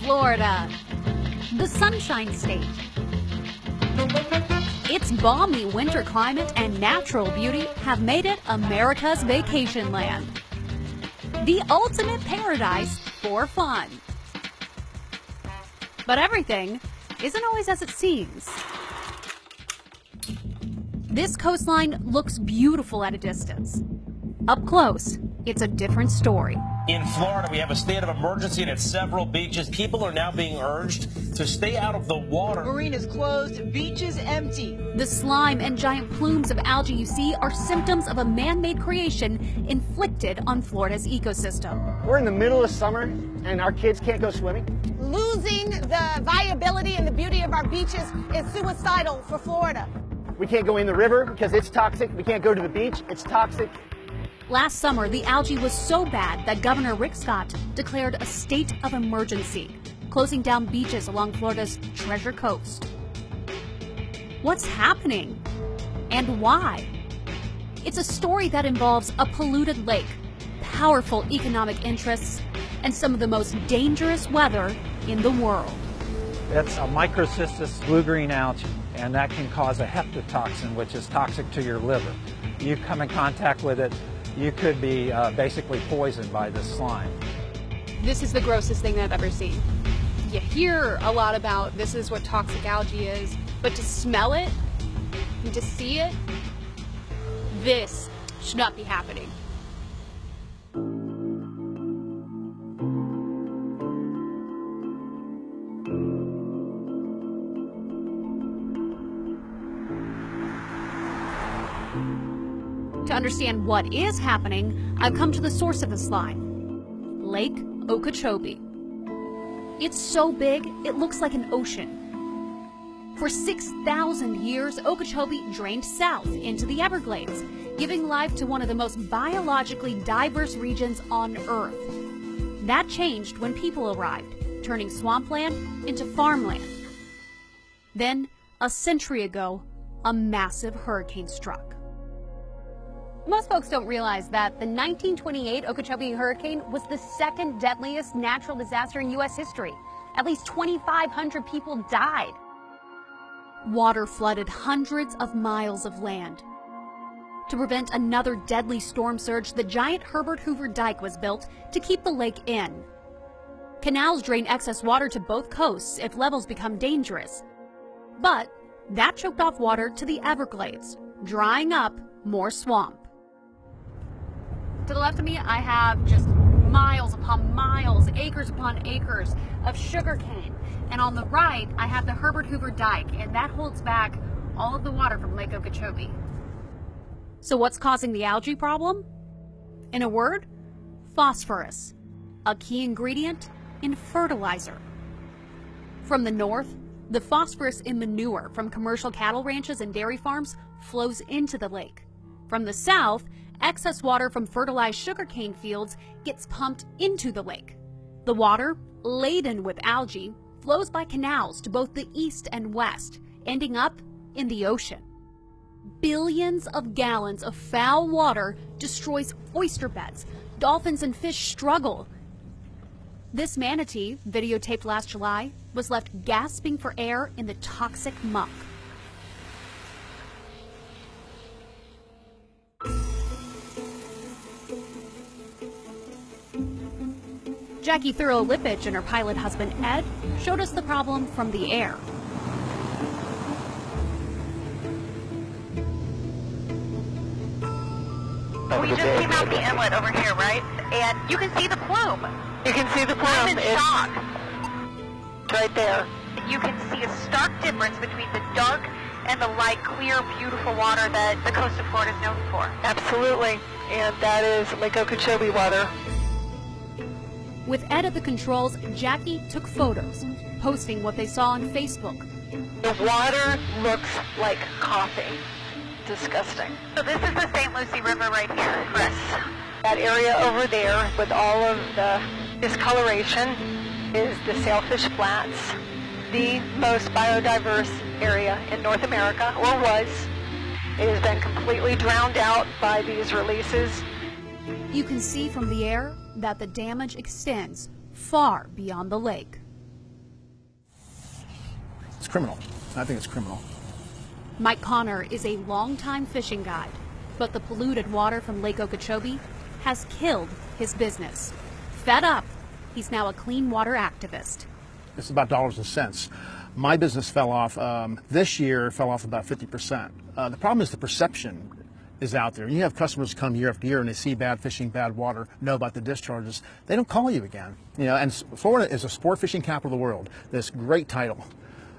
Florida, the Sunshine State. Its balmy winter climate and natural beauty have made it America's vacation land. The ultimate paradise for fun. But everything isn't always as it seems. This coastline looks beautiful at a distance. Up close, it's a different story. In Florida, we have a state of emergency at several beaches. People are now being urged to stay out of the water. Marinas closed, beaches empty. The slime and giant plumes of algae you see are symptoms of a man-made creation inflicted on Florida's ecosystem. We're in the middle of summer and our kids can't go swimming. Losing the viability and the beauty of our beaches is suicidal for Florida. We can't go in the river because it's toxic. We can't go to the beach. It's toxic. Last summer, the algae was so bad that Governor Rick Scott declared a state of emergency, closing down beaches along Florida's Treasure Coast. What's happening? And why? It's a story that involves a polluted lake, powerful economic interests, and some of the most dangerous weather in the world. It's a microcystis blue-green algae, and that can cause a hepatotoxin, which is toxic to your liver. You come in contact with it, you could be basically poisoned by this slime. This is the grossest thing I've ever seen. You hear a lot about this is what toxic algae is, but to smell it and to see it, this should not be happening. To understand what is happening, I've come to the source of the slime, Lake Okeechobee. It's so big, it looks like an ocean. For 6,000 years, Okeechobee drained south into the Everglades, giving life to one of the most biologically diverse regions on Earth. That changed when people arrived, turning swampland into farmland. Then, a century ago, a massive hurricane struck. Most folks don't realize that the 1928 Okeechobee hurricane was the second deadliest natural disaster in U.S. history. At least 2,500 people died. Water flooded hundreds of miles of land. To prevent another deadly storm surge, the giant Herbert Hoover Dike was built to keep the lake in. Canals drain excess water to both coasts if levels become dangerous. But that choked off water to the Everglades, drying up more swamp. To the left of me, I have just miles upon miles, acres upon acres of sugarcane. And on the right, I have the Herbert Hoover Dike, and that holds back all of the water from Lake Okeechobee. So what's causing the algae problem? In a word, phosphorus, a key ingredient in fertilizer. From the north, the phosphorus in manure from commercial cattle ranches and dairy farms flows into the lake. From the south, excess water from fertilized sugarcane fields gets pumped into the lake. The water, laden with algae, flows by canals to both the east and west, ending up in the ocean. Billions of gallons of foul water destroys oyster beds. Dolphins and fish struggle. This manatee, videotaped last July, was left gasping for air in the toxic muck. Jackie Thurlow-Lipich and her pilot husband Ed showed us the problem from the air. We just came out the inlet over here, right? And you can see the plume. You can see the plume. I'm in shock. It's right there. You can see a stark difference between the dark and the light, clear, beautiful water that the coast of Florida is known for. Absolutely. And that is Lake Okeechobee water. With Ed at the controls, Jackie took photos, posting what they saw on Facebook. The water looks like coffee. Disgusting. So this is the St. Lucie River right here. Yes. That area over there with all of the discoloration is the Sailfish Flats, the most biodiverse area in North America, or was. It has been completely drowned out by these releases. You can see from the air that the damage extends far beyond the lake. It's criminal. I think it's criminal. Mike Connor is a longtime fishing guide, but the polluted water from Lake Okeechobee has killed his business. Fed up, he's now a clean water activist. It's about dollars and cents. My business fell off this year, fell off about 50%. The problem is the perception is out there. You have customers come year after year and they see bad fishing, bad water, know about the discharges. They don't call you again. You know, and Florida is a sport fishing capital of the world. This great title.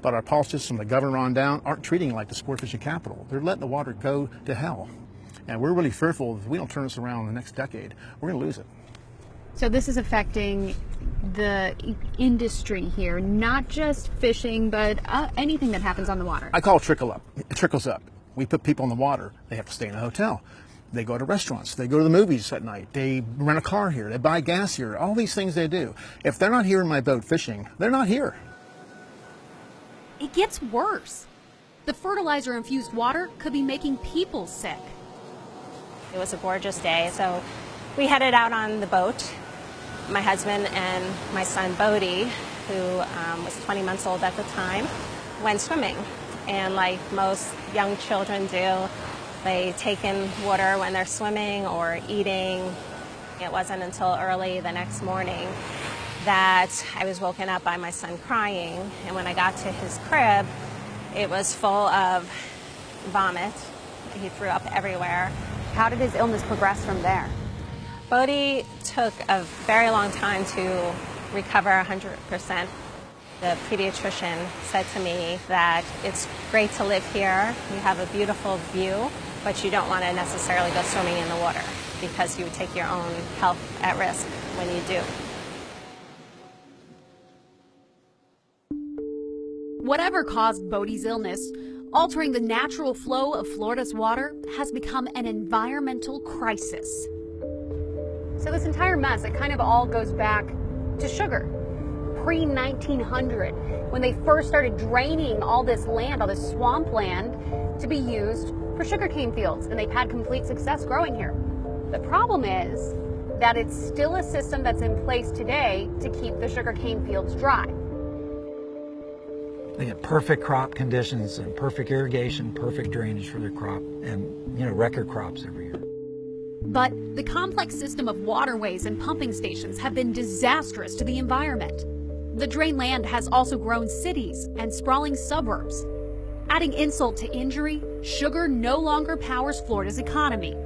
But our politicians from the governor on down aren't treating it like the sport fishing capital. They're letting the water go to hell. And we're really fearful if we don't turn this around in the next decade, we're going to lose it. So this is affecting the industry here, not just fishing, but anything that happens on the water. I call it trickle up. It trickles up. We put people in the water. They have to stay in a hotel. They go to restaurants. They go to the movies at night. They rent a car here. They buy gas here. All these things they do. If they're not here in my boat fishing, they're not here. It gets worse. The fertilizer-infused water could be making people sick. It was a gorgeous day, so we headed out on the boat. My husband and my son Bodie, who was 20 months old at the time, went swimming. And like most young children do, they take in water when they're swimming or eating. It wasn't until early the next morning that I was woken up by my son crying. And when I got to his crib, it was full of vomit. He threw up everywhere. How did his illness progress from there? Bodie took a very long time to recover 100%. The pediatrician said to me that it's great to live here. You have a beautiful view, but you don't want to necessarily go swimming in the water because you would take your own health at risk when you do. Whatever caused Bodie's illness, altering the natural flow of Florida's water has become an environmental crisis. So this entire mess, it kind of all goes back to sugar. Pre-1900, when they first started draining all this land, all this swampland, to be used for sugarcane fields, and they've had complete success growing here. The problem is that it's still a system that's in place today to keep the sugarcane fields dry. They get perfect crop conditions and perfect irrigation, perfect drainage for their crop, and record crops every year. But the complex system of waterways and pumping stations have been disastrous to the environment. The drained land has also grown cities and sprawling suburbs. Adding insult to injury, sugar no longer powers Florida's economy.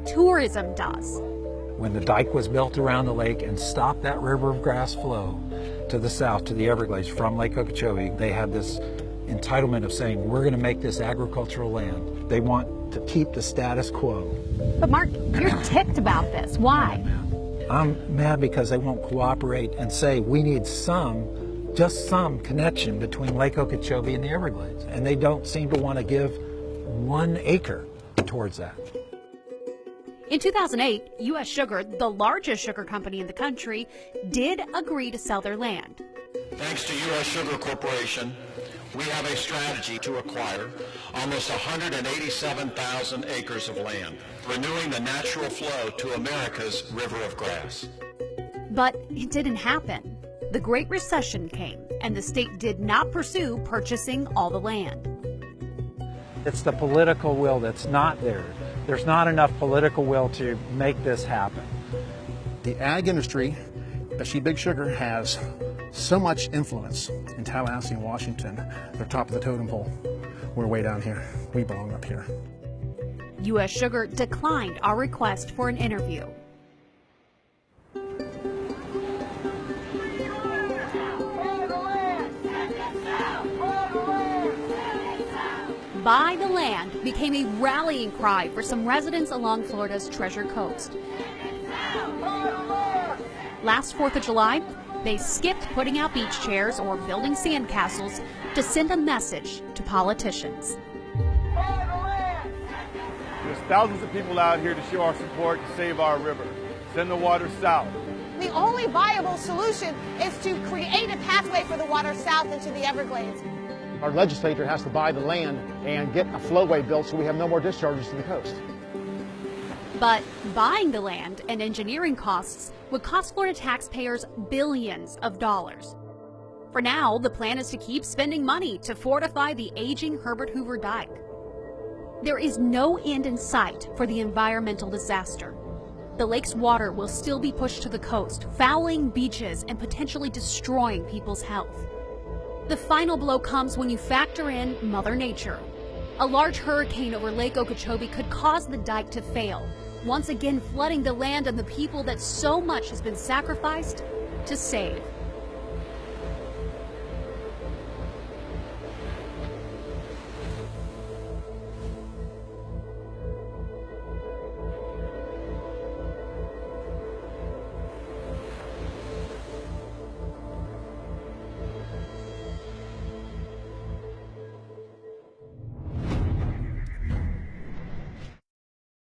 Tourism does. When the dike was built around the lake and stopped that river of grass flow to the south, to the Everglades from Lake Okeechobee, they had this entitlement of saying, we're going to make this agricultural land. They want to keep the status quo. But Mark, you're ticked about this. Why? I'm mad because they won't cooperate and say we need just some connection between Lake Okeechobee and the Everglades. And they don't seem to want to give 1 acre towards that. In 2008, U.S. Sugar, the largest sugar company in the country, did agree to sell their land. Thanks to U.S. Sugar Corporation, we have a strategy to acquire almost 187,000 acres of land, renewing the natural flow to America's river of grass. But it didn't happen. The Great Recession came, and the state did not pursue purchasing all the land. It's the political will that's not there. There's not enough political will to make this happen. The ag industry, especially Big Sugar, has so much influence in Tallahassee and Washington. They're top of the totem pole. We're way down here. We belong up here. U.S. Sugar declined our request for an interview. Buy the land became a rallying cry for some residents along Florida's Treasure Coast. Last 4th of July, they skipped putting out beach chairs or building sandcastles to send a message to politicians. There's thousands of people out here to show our support to save our river. Send the water south. The only viable solution is to create a pathway for the water south into the Everglades. Our legislature has to buy the land and get a flowway built so we have no more discharges to the coast. But buying the land and engineering costs would cost Florida taxpayers billions of dollars. For now, the plan is to keep spending money to fortify the aging Herbert Hoover Dike. There is no end in sight for the environmental disaster. The lake's water will still be pushed to the coast, fouling beaches and potentially destroying people's health. The final blow comes when you factor in Mother Nature. A large hurricane over Lake Okeechobee could cause the dike to fail, once again flooding the land and the people that so much has been sacrificed to save.